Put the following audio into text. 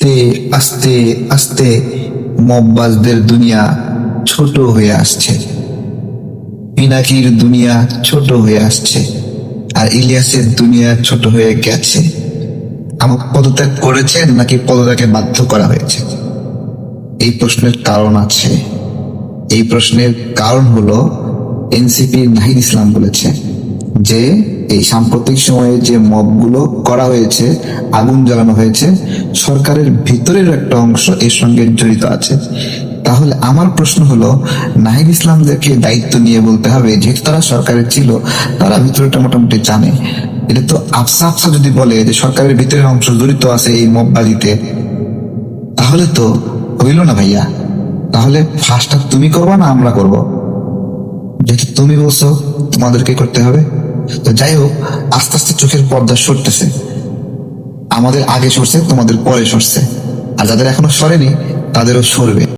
আস্তে আস্তে আস্তে মববাজদের দুনিয়া ছোট হয়ে আসছে, পিনাকির দুনিয়া ছোট হয়ে আসছে, আর ইলিয়াসের দুনিয়া ছোট হয়ে গেছে। আমার পদত্যাগ করেছেন নাকি পদত্যাগে বাধ্য করা হয়েছে? এই প্রশ্নের কারণ আছে। এই প্রশ্নের কারণ হলো এনসিপি নাহিদ ইসলাম বলেছে যে এই সাম্প্রতিক সময়ে যে মবগুলো করা হয়েছে, আগুন জ্বালানো হয়েছে, সরকারের ভিতরের একটা অংশ এর সঙ্গে জড়িত আছে। তাহলে আমার প্রশ্ন হলো, নাহিদ ইসলামদেরকে দায়িত্ব নিয়ে বলতে হবে, যেহেতু তারা সরকারে ছিল, তারা ভিতরেটা মোটামুটি জানে। এটা তো আফসা আফসা যদি বলে যে সরকারের ভিতরের অংশ জড়িত আছে এই মববাজিতে, তাহলে তো হইল না ভাইয়া। তাহলে ফার্স্টটা তুমি করবা না আমরা করব? যেহেতু তুমি বলছো তোমাদেরকে করতে হবে, তো যাই হোক, আস্তে আস্তে চোখের পর্দা সরতেছে। আমাদের আগে সরছে, তোমাদের পরে সরছে, আর যাদের এখনো সরেনি তাদেরও সরবে।